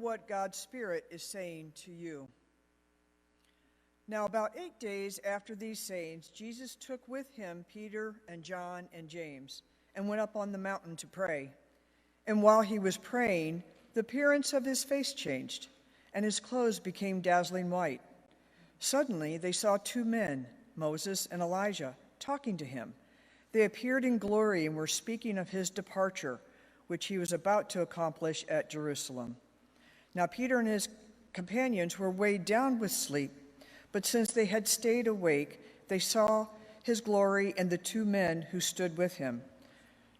what God's Spirit is saying to you. Now, about 8 days after these sayings, Jesus took with him Peter and John and James and went up on the mountain to pray. And while he was praying, the appearance of his face changed, and his clothes became dazzling white. Suddenly they saw two men, Moses and Elijah, talking to him. They appeared in glory and were speaking of his departure, which he was about to accomplish at Jerusalem. Now Peter and his companions were weighed down with sleep, but since they had stayed awake, they saw his glory and the two men who stood with him.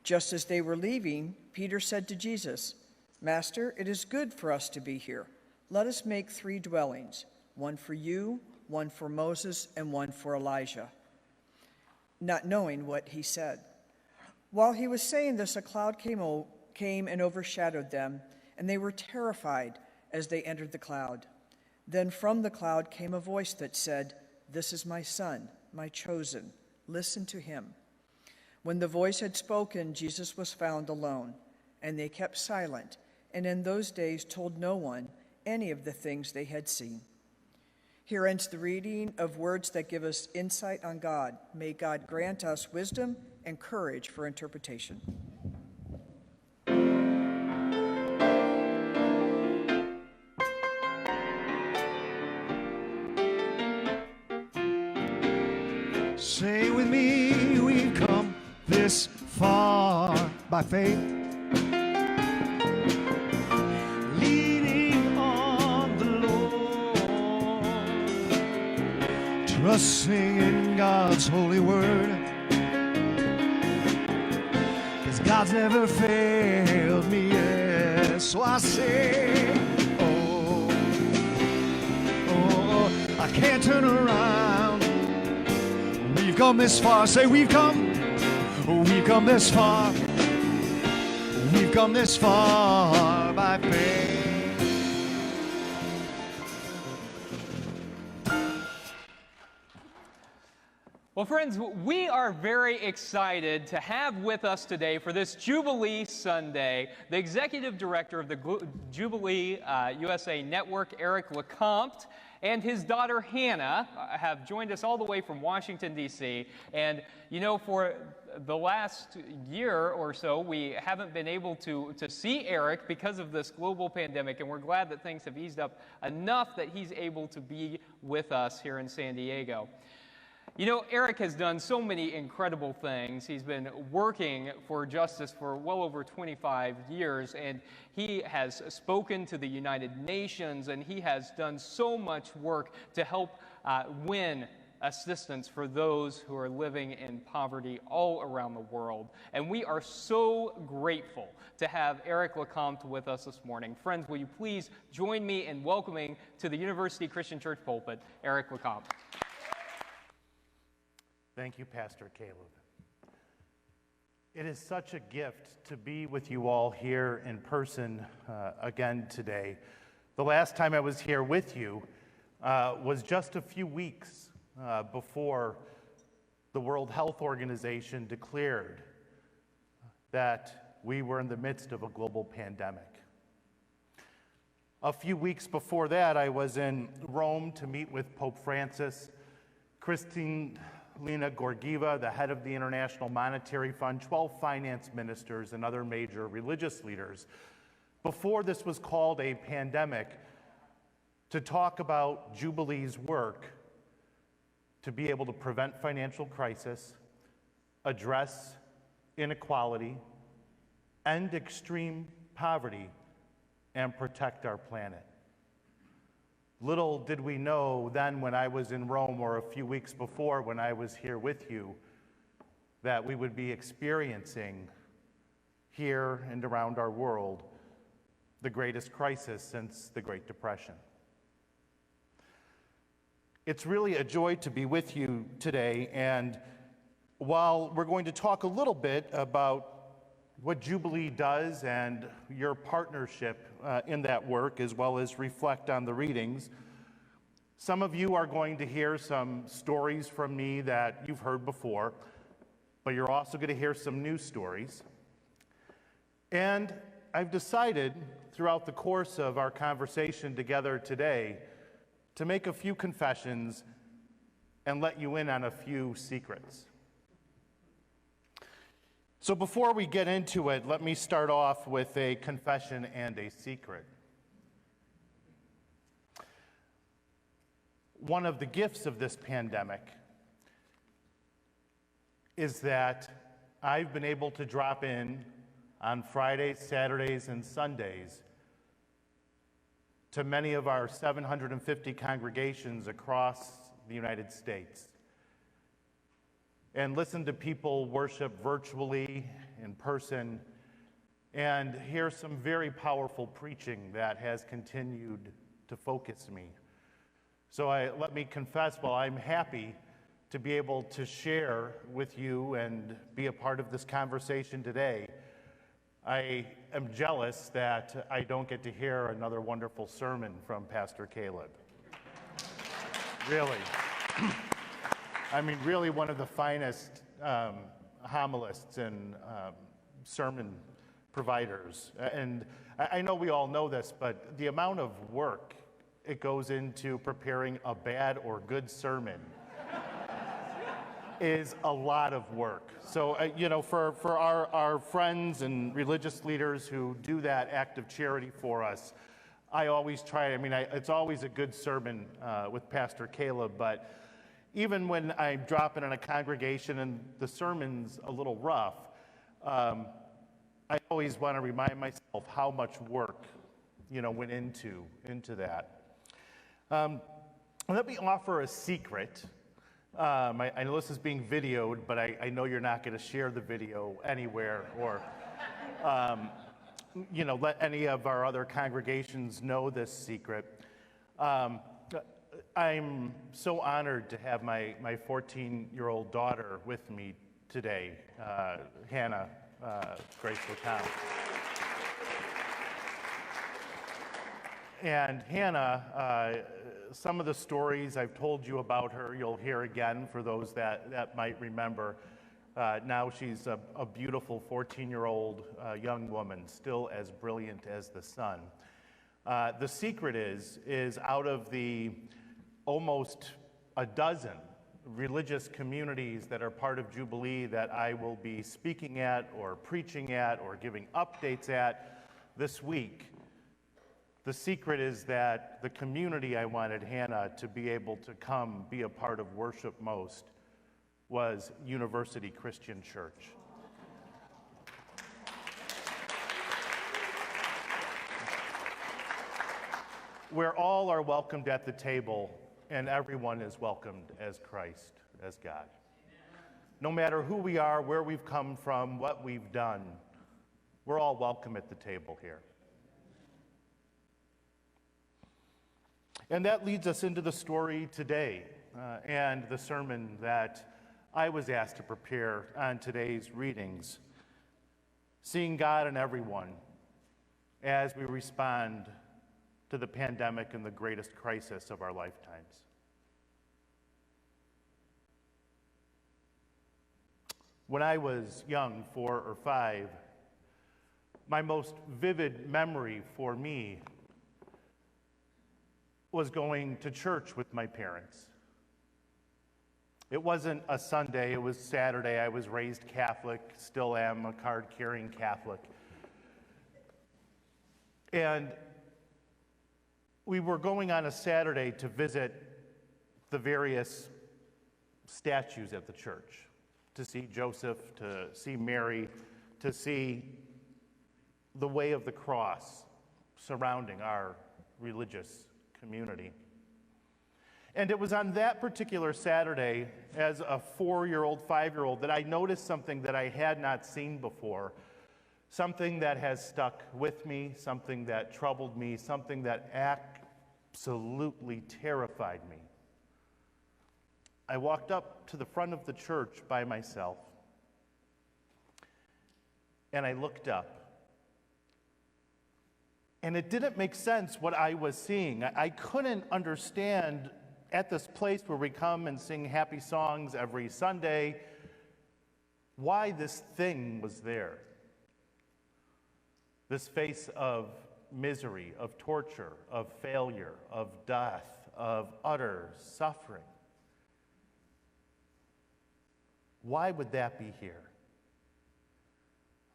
Just as they were leaving, Peter said to Jesus, "Master, it is good for us to be here. Let us make 3 dwellings, one for you, one for Moses, and one for Elijah," not knowing what he said. While he was saying this, a cloud came and overshadowed them, and they were terrified as they entered the cloud. Then from the cloud came a voice that said, "This is my son, my chosen. Listen to him." When the voice had spoken, Jesus was found alone, and they kept silent, and in those days told no one any of the things they had seen. Here ends the reading of words that give us insight on God. May God grant us wisdom and courage for interpretation. Say with me, we've come this far by faith, leaning on the Lord, trusting in God's holy word, 'cause God's never failed me yet. So I say, oh, I can't turn around. We've come this far. Say, we've come this far. We've come this far by faith. Well, friends, we are very excited to have with us today for this Jubilee Sunday the Executive Director of the Jubilee USA Network, Eric LeCompte, and his daughter Hannah have joined us all the way from Washington, D.C. And, you know, for the last year or so, we haven't been able to see Eric because of this global pandemic, and we're glad that things have eased up enough that he's able to be with us here in San Diego. You know, Eric has done so many incredible things. He's been working for justice for well over 25 years, and he has spoken to the United Nations, and he has done so much work to help win assistance for those who are living in poverty all around the world. And we are so grateful to have Eric LeCompte with us this morning. Friends, will you please join me in welcoming to the University Christian Church pulpit, Eric LeCompte. Thank you, Pastor Caleb. It is such a gift to be with you all here in person again today. The last time I was here with you was just a few weeks before the World Health Organization declared that we were in the midst of a global pandemic. A few weeks before that, I was in Rome to meet with Pope Francis, Kristalina Georgieva, the head of the International Monetary Fund, 12 finance ministers, and other major religious leaders, before this was called a pandemic, to talk about Jubilee's work to be able to prevent financial crisis, address inequality, end extreme poverty, and protect our planet. Little did we know then when I was in Rome, or a few weeks before when I was here with you, that we would be experiencing here and around our world the greatest crisis since the Great Depression. It's really a joy to be with you today, and while we're going to talk a little bit about what Jubilee does and your partnership in that work, as well as reflect on the readings, some of you are going to hear some stories from me that you've heard before, but you're also going to hear some new stories. And I've decided throughout the course of our conversation together today to make a few confessions and let you in on a few secrets. So before we get into it, let me start off with a confession and a secret. One of the gifts of this pandemic is that I've been able to drop in on Fridays, Saturdays, and Sundays to many of our 750 congregations across the United States and listen to people worship virtually, in person, and hear some very powerful preaching that has continued to focus me. So let me confess, while I'm happy to be able to share with you and be a part of this conversation today, I am jealous that I don't get to hear another wonderful sermon from Pastor Caleb. Really. I mean, really one of the finest homilists and sermon providers. And I know we all know this, but the amount of work it goes into preparing a bad or good sermon is a lot of work. So, for our friends and religious leaders who do that act of charity for us, I always try, it's always a good sermon with Pastor Caleb, but even when I'm dropping in a congregation and the sermon's a little rough, I always want to remind myself how much work, went into that. Let me offer a secret. I know this is being videoed, but I know you're not going to share the video anywhere or, let any of our other congregations know this secret. I'm so honored to have my 14-year-old daughter with me today, Hannah Grace LeCompte. And Hannah, some of the stories I've told you about her, you'll hear again for those that might remember. Now she's a beautiful 14-year-old young woman, still as brilliant as the sun. The secret is out of the almost a dozen religious communities that are part of Jubilee that I will be speaking at or preaching at or giving updates at this week. The secret is that the community I wanted Hannah to be able to come be a part of worship most was University Christian Church. Where all are welcomed at the table and everyone is welcomed as Christ, as God. No matter who we are, where we've come from, what we've done, we're all welcome at the table here. And that leads us into the story today and the sermon that I was asked to prepare on today's readings. Seeing God in everyone as we respond to the pandemic and the greatest crisis of our lifetimes. When I was young, 4 or 5, my most vivid memory for me was going to church with my parents. It wasn't a Sunday, it was Saturday. I was raised Catholic, still am a card-carrying Catholic. And we were going on a Saturday to visit the various statues at the church, to see Joseph, to see Mary, to see the way of the cross surrounding our religious community. And it was on that particular Saturday, as a 4-year-old, 5-year-old, that I noticed something that I had not seen before, something that has stuck with me, something that troubled me, something that absolutely terrified me. I walked up to the front of the church by myself, and I looked up. And it didn't make sense what I was seeing. I couldn't understand at this place where we come and sing happy songs every Sunday why this thing was there. this face of misery, of torture, of failure, of death, of utter suffering. Why would that be here?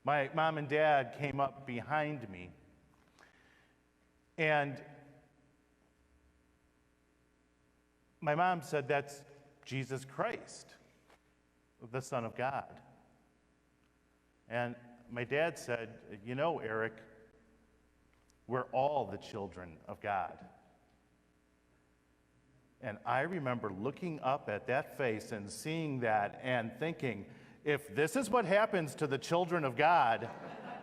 My mom and dad came up behind me, and my mom said, "That's Jesus Christ, the Son of God." And my dad said, "You know, Eric, we're all the children of God." And I remember looking up at that face and seeing that and thinking, if this is what happens to the children of God,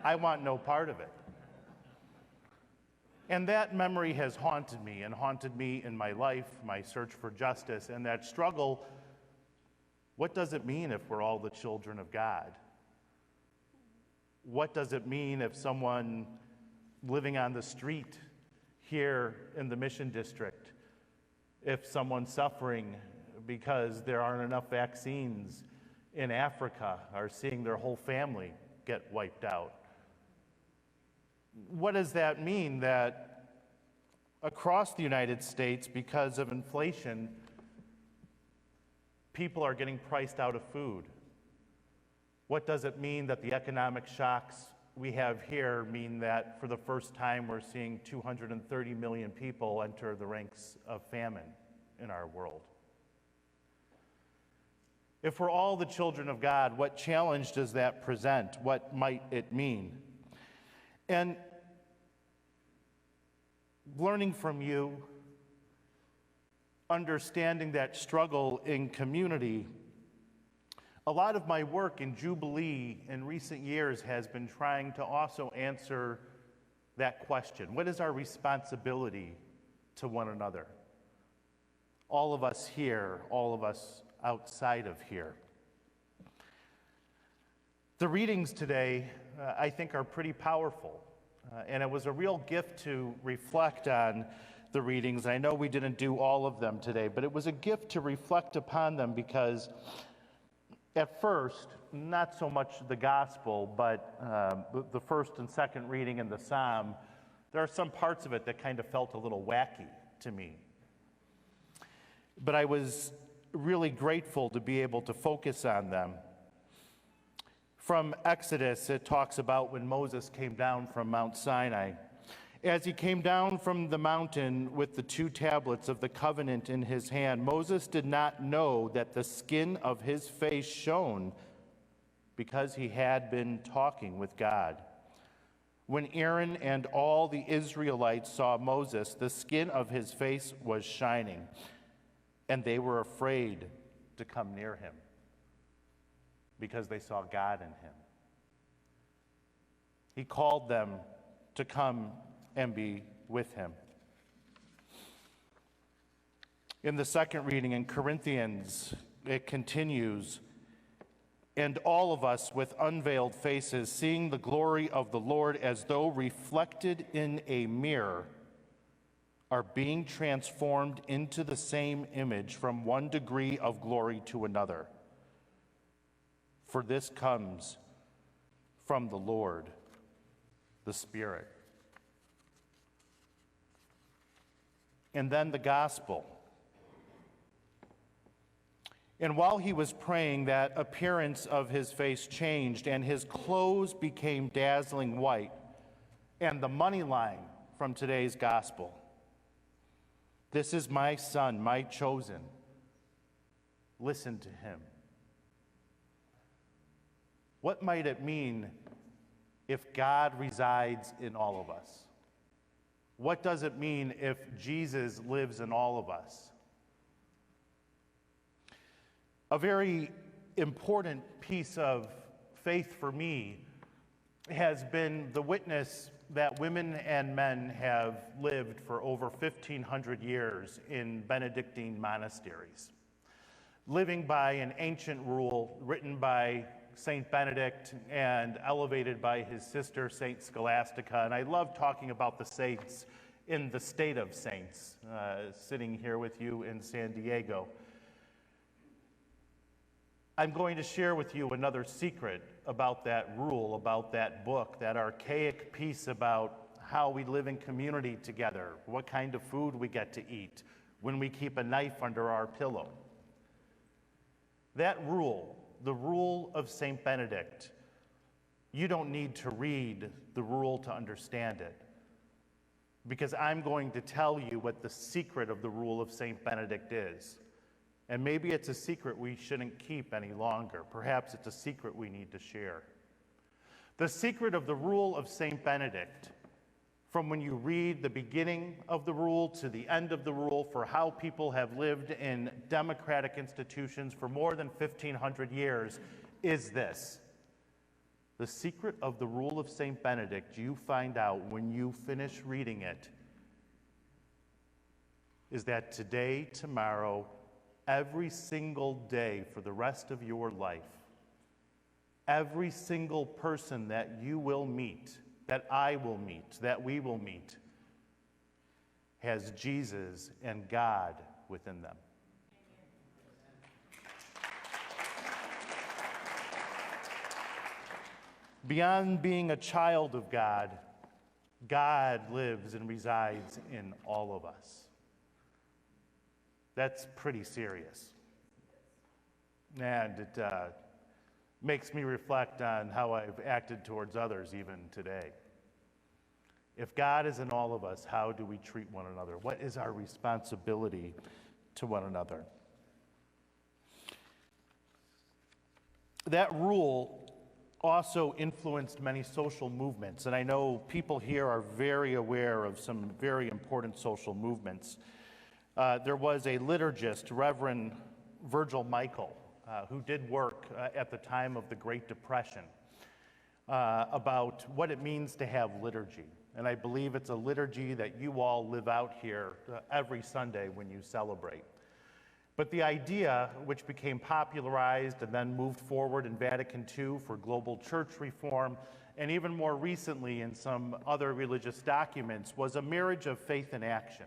I want no part of it. And that memory has haunted me and haunted me in my life, my search for justice, and that struggle. What does it mean if we're all the children of God? What does it mean if someone living on the street here in the Mission District, if someone's suffering because there aren't enough vaccines in Africa, are seeing their whole family get wiped out? What does that mean that across the United States, because of inflation, people are getting priced out of food? What does it mean that the economic shocks we have here mean that for the first time we're seeing 230 million people enter the ranks of famine in our world? If we're all the children of God, what challenge does that present? What might it mean? And learning from you, understanding that struggle in community, a lot of my work in Jubilee in recent years has been trying to also answer that question. What is our responsibility to one another? All of us here, all of us outside of here. The readings today, I think, are pretty powerful. And it was a real gift to reflect on the readings. I know we didn't do all of them today, but it was a gift to reflect upon them because at first, not so much the gospel, but the first and second reading in the psalm, there are some parts of it that kind of felt a little wacky to me. But I was really grateful to be able to focus on them. From Exodus, it talks about when Moses came down from Mount Sinai. As he came down from the mountain with the 2 tablets of the covenant in his hand, Moses did not know that the skin of his face shone because he had been talking with God. When Aaron and all the Israelites saw Moses, the skin of his face was shining, and they were afraid to come near him because they saw God in him. He called them to come and be with him. In the second reading in Corinthians, it continues, and all of us with unveiled faces, seeing the glory of the Lord as though reflected in a mirror, are being transformed into the same image from one degree of glory to another. For this comes from the Lord, the Spirit. And then the gospel. And while he was praying, that appearance of his face changed, and his clothes became dazzling white. And the money line from today's gospel. This is my son, my chosen. Listen to him. What might it mean if God resides in all of us? What does it mean if Jesus lives in all of us? A very important piece of faith for me has been the witness that women and men have lived for over 1,500 years in Benedictine monasteries, living by an ancient rule written by Saint Benedict and elevated by his sister, Saint Scholastica. And I love talking about the saints in the state of saints, sitting here with you in San Diego. I'm going to share with you another secret about that rule, about that book, that archaic piece about how we live in community together, what kind of food we get to eat, when we keep a knife under our pillow. That rule, the rule of St. Benedict, you don't need to read the rule to understand it, because I'm going to tell you what the secret of the rule of St. Benedict is. And maybe it's a secret we shouldn't keep any longer. Perhaps it's a secret we need to share. The secret of the rule of St. Benedict, from when you read the beginning of the rule to the end of the rule, for how people have lived in democratic institutions for more than 1,500 years, is this. The secret of the rule of St. Benedict, you find out when you finish reading it, is that today, tomorrow, every single day for the rest of your life, every single person that you will meet, that I will meet, that we will meet, has Jesus and God within them. Beyond being a child of God, God lives and resides in all of us. That's pretty serious. And it makes me reflect on how I've acted towards others even today. If God is in all of us, how do we treat one another? What is our responsibility to one another? That rule also influenced many social movements, and I know people here are very aware of some very important social movements. There was a liturgist, Reverend Virgil Michael, who did work at the time of the Great Depression about what it means to have liturgy. And I believe it's a liturgy that you all live out here every Sunday when you celebrate. But the idea, which became popularized and then moved forward in Vatican II for global church reform, and even more recently in some other religious documents, was a marriage of faith and action.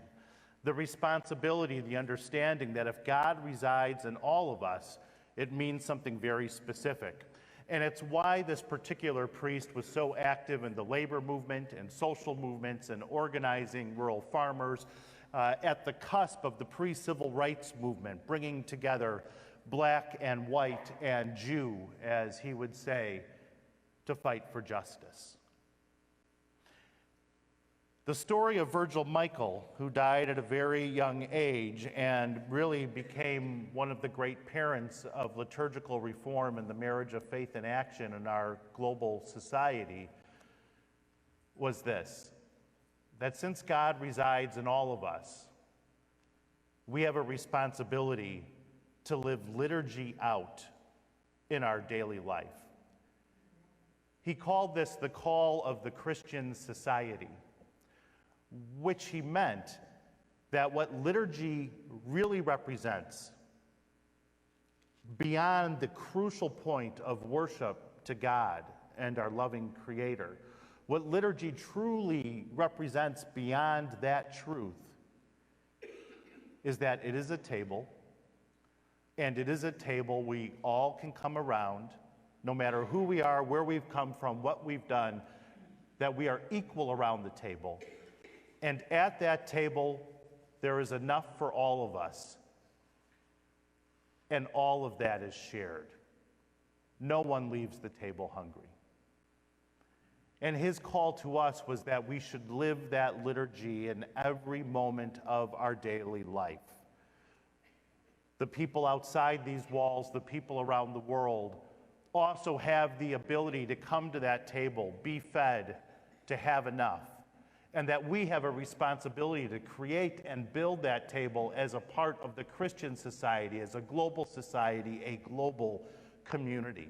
The responsibility, the understanding that if God resides in all of us, it means something very specific. And it's why this particular priest was so active in the labor movement and social movements and organizing rural farmers at the cusp of the pre-civil rights movement, bringing together black and white and Jew, as he would say, to fight for justice. The story of Virgil Michael, who died at a very young age and really became one of the great parents of liturgical reform and the marriage of faith and action in our global society, was this: that since God resides in all of us, we have a responsibility to live liturgy out in our daily life. He called this the call of the Christian society, which he meant that what liturgy really represents, beyond the crucial point of worship to God and our loving Creator, what liturgy truly represents beyond that truth is that it is a table, and it is a table we all can come around, no matter who we are, where we've come from, what we've done, that we are equal around the table. And at that table, there is enough for all of us, and all of that is shared. No one leaves the table hungry. And his call to us was that we should live that liturgy in every moment of our daily life. The people outside these walls, the people around the world, also have the ability to come to that table, be fed, to have enough. And that we have a responsibility to create and build that table as a part of the Christian society, as a global society, a global community.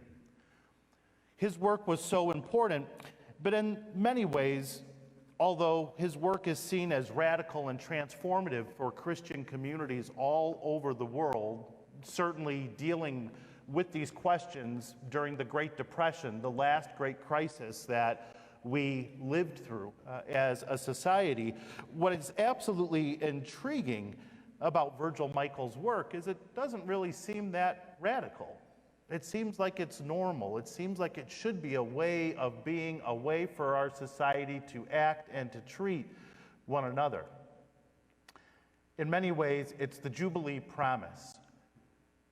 His work was so important, but in many ways, although his work is seen as radical and transformative for Christian communities all over the world, certainly dealing with these questions during the Great Depression, the last great crisis that we lived through as a society, what is absolutely intriguing about Virgil Michael's work is it doesn't really seem that radical. It seems like it's normal. It seems like it should be a way of being, a way for our society to act and to treat one another. In many ways, it's the Jubilee promise.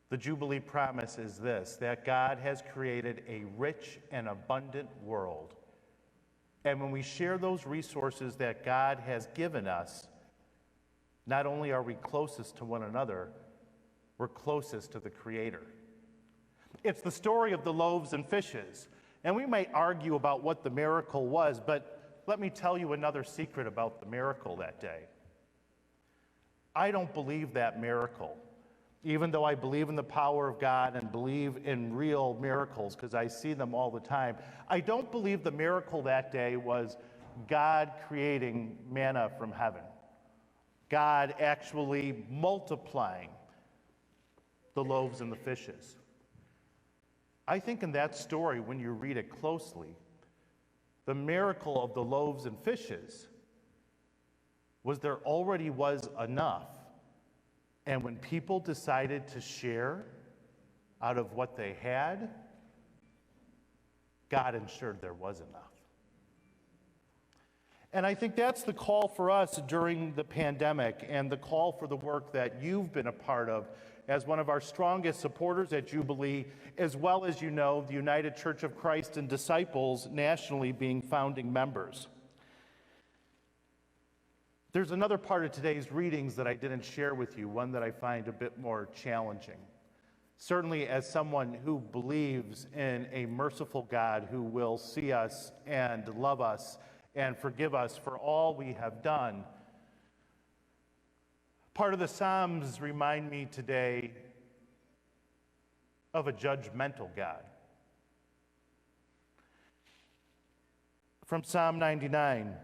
The Jubilee promise is this, that God has created a rich and abundant world. And when we share those resources that God has given us, not only are we closest to one another, we're closest to the Creator. It's the story of the loaves and fishes. And we might argue about what the miracle was, but let me tell you another secret about the miracle that day. I don't believe that miracle, even though I believe in the power of God and believe in real miracles because I see them all the time. I don't believe the miracle that day was God creating manna from heaven, God actually multiplying the loaves and the fishes. I think in that story, when you read it closely, the miracle of the loaves and fishes was there already was enough. And when people decided to share out of what they had, God ensured there was enough. And I think that's the call for us during the pandemic and the call for the work that you've been a part of as one of our strongest supporters at Jubilee, as well as, you know, the United Church of Christ and Disciples nationally being founding members. There's another part of today's readings that I didn't share with you, one that I find a bit more challenging. Certainly as someone who believes in a merciful God who will see us and love us and forgive us for all we have done, part of the Psalms remind me today of a judgmental God. From Psalm 99,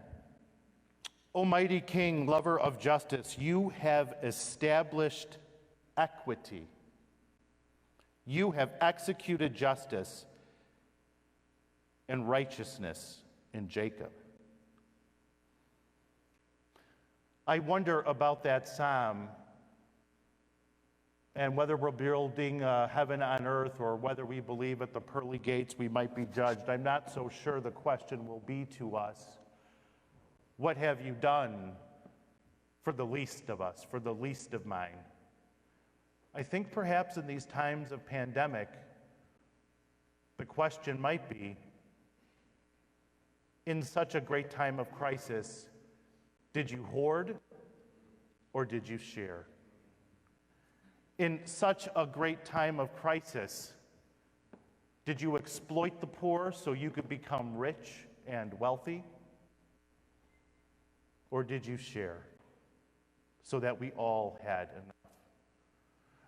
Almighty King, lover of justice, you have established equity. You have executed justice and righteousness in Jacob. I wonder about that psalm and whether we're building heaven on earth or whether we believe at the pearly gates we might be judged. I'm not so sure the question will be to us, what have you done for the least of us, for the least of mine? I think perhaps in these times of pandemic, the question might be, in such a great time of crisis, did you hoard or did you share? In such a great time of crisis, did you exploit the poor so you could become rich and wealthy? Or did you share so that we all had enough?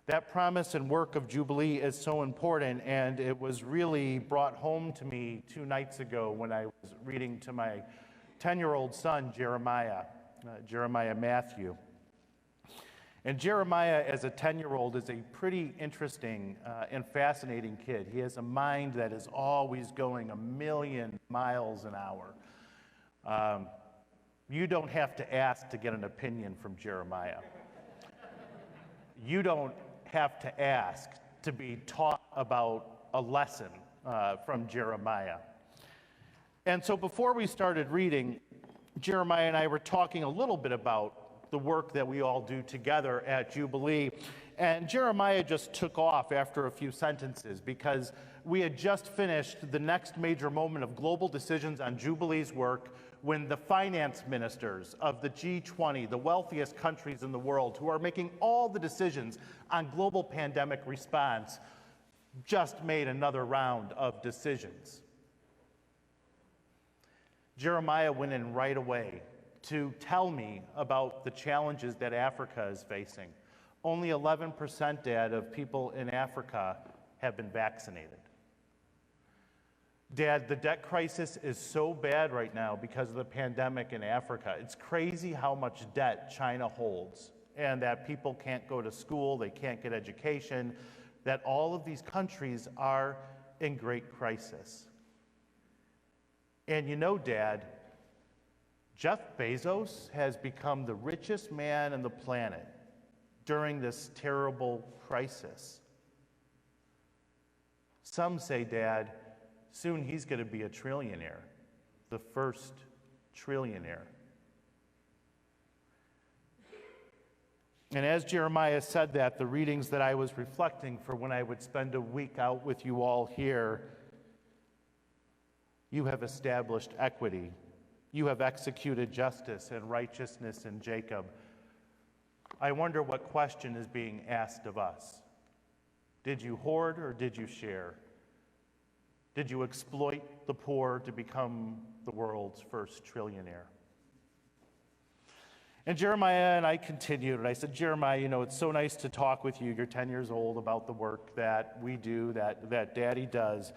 That promise and work of Jubilee is so important, and it was really brought home to me 2 nights ago when I was reading to my 10-year-old son, Jeremiah Matthew. And Jeremiah, as a 10-year-old, is a pretty interesting and fascinating kid. He has a mind that is always going 1,000,000 miles an hour. You don't have to ask to get an opinion from Jeremiah. You don't have to ask to be taught about a lesson from Jeremiah. And so before we started reading, Jeremiah and I were talking a little bit about the work that we all do together at Jubilee. And Jeremiah just took off after a few sentences because we had just finished the next major moment of global decisions on Jubilee's work when the finance ministers of the G20, the wealthiest countries in the world, who are making all the decisions on global pandemic response, just made another round of decisions. Jeremiah went in right away to tell me about the challenges that Africa is facing. Only 11%, Dad, of people in Africa have been vaccinated. Dad, the debt crisis is so bad right now because of the pandemic in Africa. It's crazy how much debt China holds, and that people can't go to school, they can't get education, that all of these countries are in great crisis. And you know, Dad, Jeff Bezos has become the richest man on the planet during this terrible crisis. Some say, Dad, soon he's going to be a trillionaire, the first trillionaire. And as Jeremiah said that, the readings that I was reflecting for when I would spend a week out with you all here, you have established equity. You have executed justice and righteousness in Jacob. I wonder what question is being asked of us. Did you hoard or did you share? Did you exploit the poor to become the world's first trillionaire? And Jeremiah and I continued, and I said, Jeremiah, you know, it's so nice to talk with you. You're 10 years old, about the work that we do, that Daddy does.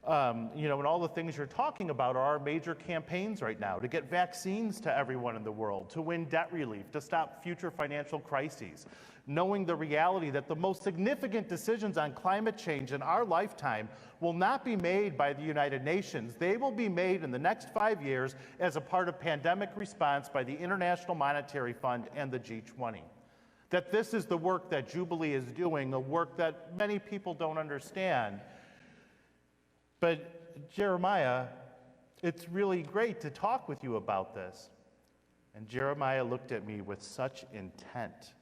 You know, and all the things you're talking about are our major campaigns right now, to get vaccines to everyone in the world, to win debt relief, to stop future financial crises, knowing the reality that the most significant decisions on climate change in our lifetime will not be made by the United Nations. They will be made in the next 5 years as a part of pandemic response by the International Monetary Fund and the G20. That this is the work that Jubilee is doing, a work that many people don't understand. But Jeremiah, it's really great to talk with you about this. And Jeremiah looked at me with such intent,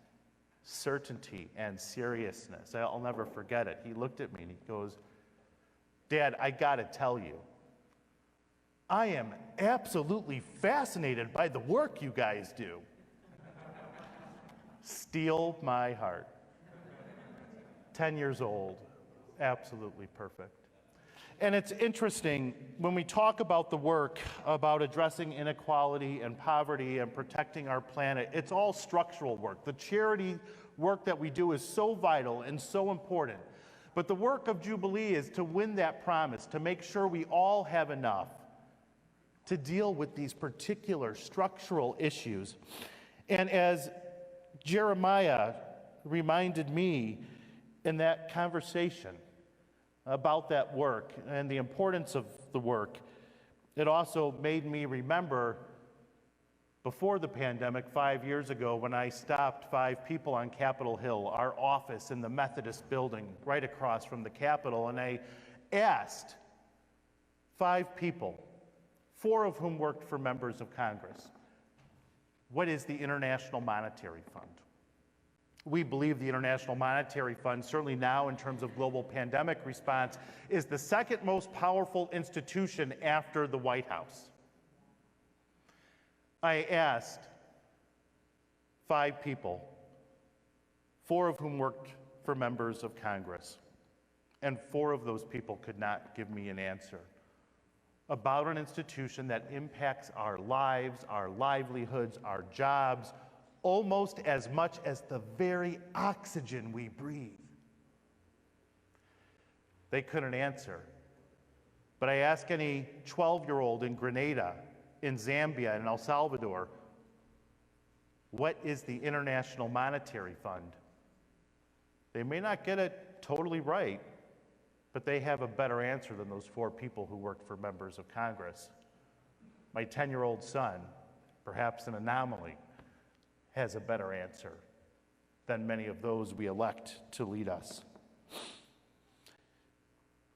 certainty, and seriousness. I'll never forget it. He looked at me and he goes, Dad, I gotta tell you, I am absolutely fascinated by the work you guys do. Steal my heart. 10 years old, absolutely perfect. And it's interesting, when we talk about the work, about addressing inequality and poverty and protecting our planet, it's all structural work. The charity work that we do is so vital and so important. But the work of Jubilee is to win that promise, to make sure we all have enough to deal with these particular structural issues. And as Jeremiah reminded me in that conversation about that work and the importance of the work, it also made me remember before the pandemic 5 years ago when I stopped 5 people on Capitol Hill, our office in the Methodist building right across from the Capitol, and I asked 5 people, 4 of whom worked for members of Congress, what is the International Monetary Fund? We believe the International Monetary Fund, certainly now in terms of global pandemic response, is the second most powerful institution after the White House. I asked 5 people, 4 of whom worked for members of Congress, and 4 of those people could not give me an answer about an institution that impacts our lives, our livelihoods, our jobs, almost as much as the very oxygen we breathe. They couldn't answer. But I ask any 12-year-old in Grenada, in Zambia, in El Salvador, what is the International Monetary Fund? They may not get it totally right, but they have a better answer than those 4 people who worked for members of Congress. My 10-year-old son, perhaps an anomaly, has a better answer than many of those we elect to lead us.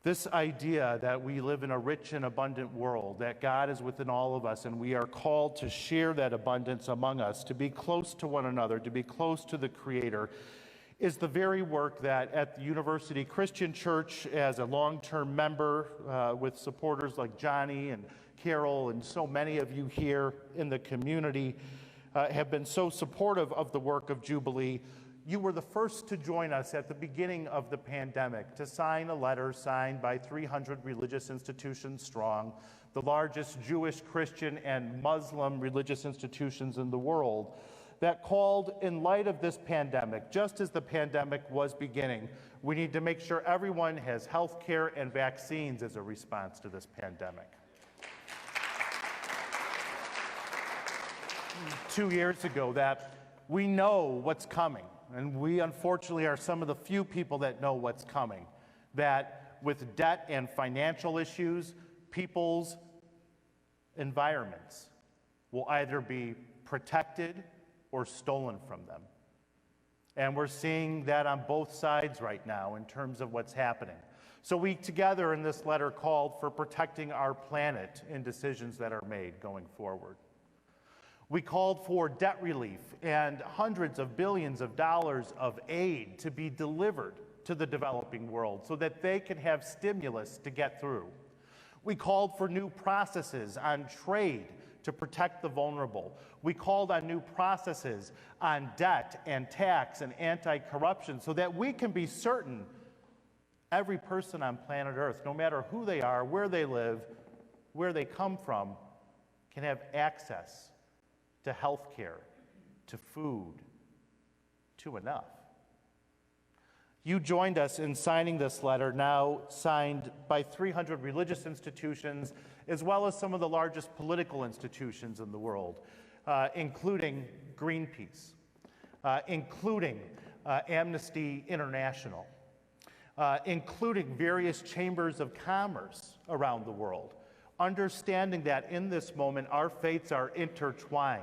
This idea that we live in a rich and abundant world, that God is within all of us, and we are called to share that abundance among us, to be close to one another, to be close to the Creator, is the very work that at the University Christian Church, as a long-term member with supporters like Johnny and Carol and so many of you here in the community, have been so supportive of the work of Jubilee. You were the first to join us at the beginning of the pandemic to sign a letter signed by 300 religious institutions strong, the largest Jewish, Christian, and Muslim religious institutions in the world, that called, in light of this pandemic, just as the pandemic was beginning, we need to make sure everyone has health care and vaccines as a response to this pandemic. 2 years ago, that we know what's coming, and we unfortunately are some of the few people that know what's coming, that with debt and financial issues, people's environments will either be protected or stolen from them. And we're seeing that on both sides right now in terms of what's happening. So we together in this letter called for protecting our planet in decisions that are made going forward. We called for debt relief and hundreds of billions of dollars of aid to be delivered to the developing world so that they can have stimulus to get through. We called for new processes on trade to protect the vulnerable. We called on new processes on debt and tax and anti-corruption so that we can be certain every person on planet Earth, no matter who they are, where they live, where they come from, can have access to health care, to food, to enough. You joined us in signing this letter, now signed by 300 religious institutions, as well as some of the largest political institutions in the world, including Greenpeace, including Amnesty International, including various chambers of commerce around the world, understanding that in this moment our faiths are intertwined.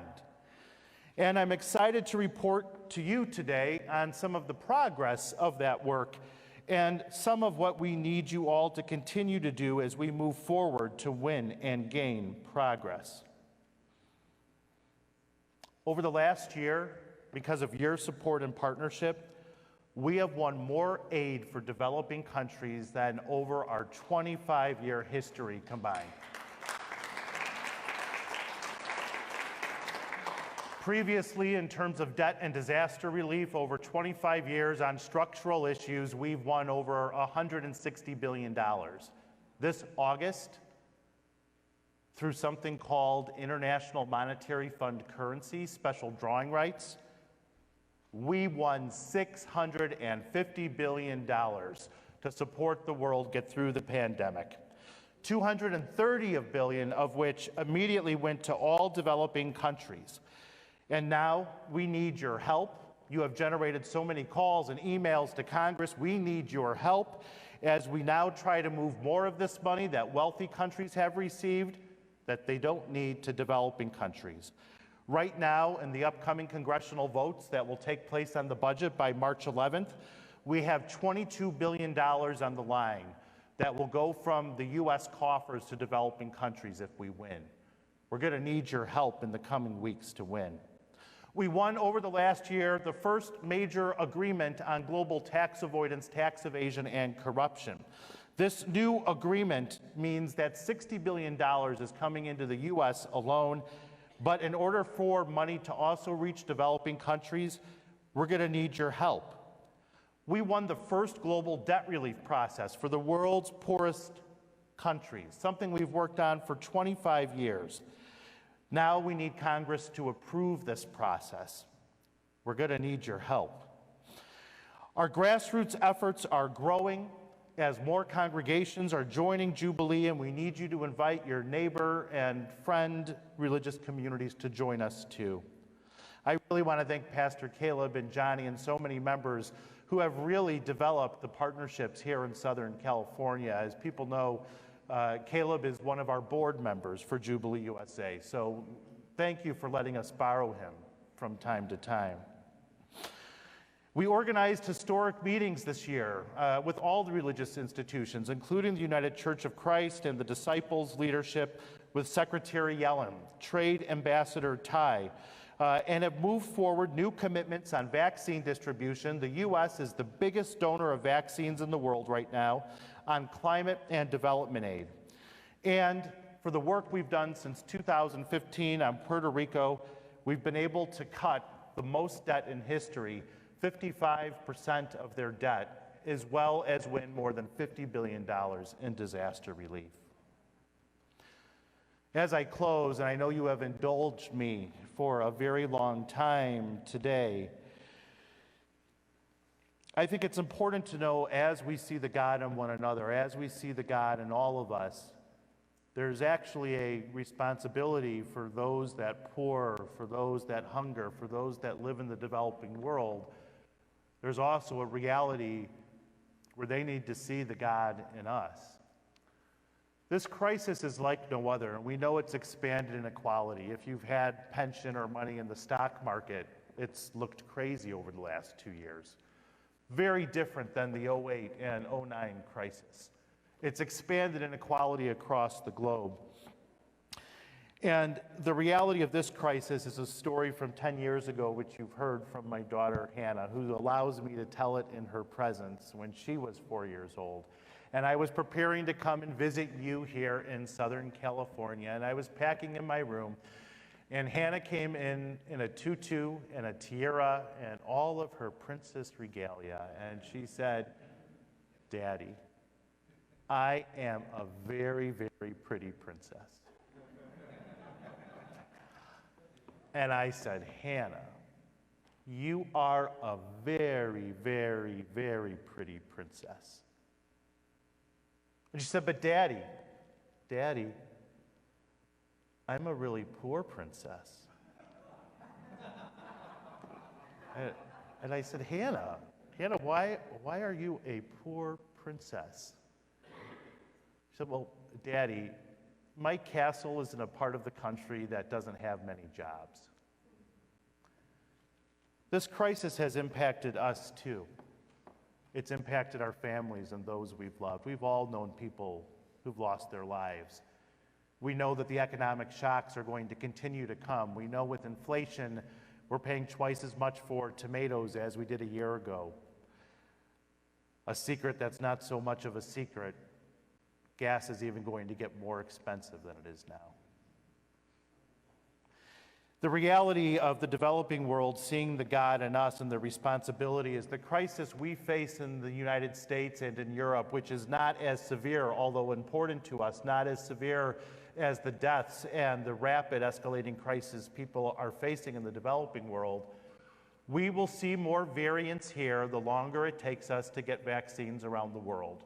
And I'm excited to report to you today on some of the progress of that work and some of what we need you all to continue to do as we move forward to win and gain progress. Over the last year, because of your support and partnership, we have won more aid for developing countries than over our 25-year history combined. Previously, in terms of debt and disaster relief, over 25 years on structural issues, we've won over $160 billion. This August, through something called International Monetary Fund currency, special drawing rights, we won $650 billion to support the world get through the pandemic. $230 billion of which immediately went to all developing countries. And now we need your help. You have generated so many calls and emails to Congress. We need your help as we now try to move more of this money that wealthy countries have received that they don't need to developing countries. Right now, in the upcoming congressional votes that will take place on the budget by March 11th, we have $22 billion on the line that will go from the U.S. coffers to developing countries if we win. We're going to need your help in the coming weeks to win. We won over the last year the first major agreement on global tax avoidance, tax evasion, and corruption. This new agreement means that $60 billion is coming into the U.S. alone, but in order for money to also reach developing countries, we're going to need your help. We won the first global debt relief process for the world's poorest countries, something we've worked on for 25 years. Now we need Congress to approve this process. We're going to need your help. Our grassroots efforts are growing as more congregations are joining Jubilee, and we need you to invite your neighbor and friend religious communities to join us too. I really want to thank Pastor Caleb and Johnny and so many members who have really developed the partnerships here in Southern California. As people know, Caleb is one of our board members for Jubilee USA, so thank you for letting us borrow him from time to time. We organized historic meetings this year with all the religious institutions, including the United Church of Christ and the Disciples leadership, with Secretary Yellen, Trade Ambassador Tai, and have moved forward new commitments on vaccine distribution. The U.S. is the biggest donor of vaccines in the world right now, on climate and development aid. And for the work we've done since 2015 on Puerto Rico, we've been able to cut the most debt in history, 55% of their debt, as well as win more than $50 billion in disaster relief. As I close, and I know you have indulged me for a very long time today, I think it's important to know, as we see the God in one another, as we see the God in all of us, there's actually a responsibility for those that poor, for those that hunger, for those that live in the developing world. There's also a reality where they need to see the God in us. This crisis is like no other, and we know it's expanded inequality. If you've had pension or money in the stock market, it's looked crazy over the last 2 years. very different than the '08 and '09 crisis. It's expanded inequality across the globe. And the reality of this crisis is a story from 10 years ago, which you've heard from my daughter, Hannah, who allows me to tell it in her presence when she was 4 years old. And I was preparing to come and visit you here in Southern California, and I was packing in my room, and Hannah came in a tutu and a tiara and all of her princess regalia, and she said, "Daddy, I am a very, very pretty princess." And I said, "Hannah, you are a very, very, very pretty princess." And she said, "But Daddy, I'm a really poor princess." And I said, Hannah, why are you a poor princess?" She said, "Well, Daddy, my castle is in a part of the country that doesn't have many jobs." This crisis has impacted us too. It's impacted our families and those we've loved. We've all known people who've lost their lives. We know that the economic shocks are going to continue to come. We know with inflation, we're paying twice as much for tomatoes as we did a year ago. A secret that's not so much of a secret, gas is even going to get more expensive than it is now. The reality of the developing world, seeing the God in us and the responsibility, is the crisis we face in the United States and in Europe, which is not as severe, although important to us, not as severe as the deaths and the rapid escalating crisis people are facing in the developing world. We will see more variants here the longer it takes us to get vaccines around the world.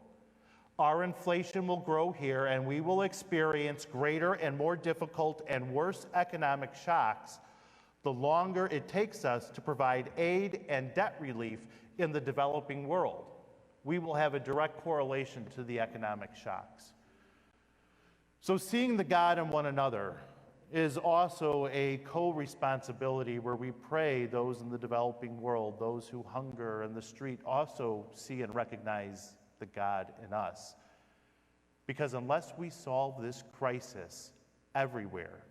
Our inflation will grow here, and we will experience greater and more difficult and worse economic shocks the longer it takes us to provide aid and debt relief in the developing world. We will have a direct correlation to the economic shocks. So seeing the God in one another is also a co-responsibility where we pray those in the developing world, those who hunger in the street, also see and recognize the God in us. Because unless we solve this crisis everywhere,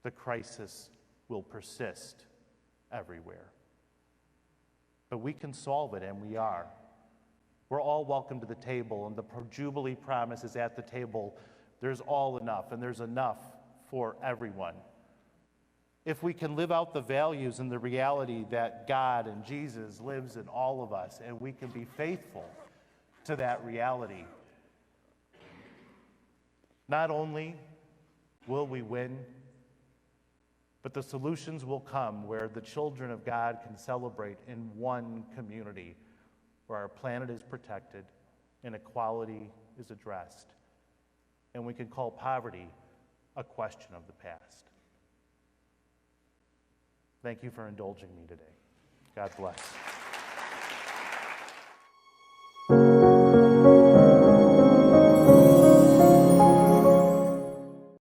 the crisis will persist everywhere. But we can solve it, and we are. We're all welcome to the table, and the Jubilee promise is at the table. There's all enough, and there's enough for everyone. If we can live out the values and the reality that God and Jesus lives in all of us, and we can be faithful to that reality, not only will we win, but the solutions will come where the children of God can celebrate in one community, where our planet is protected, inequality is addressed, and we can call poverty a question of the past. Thank you for indulging me today. God bless.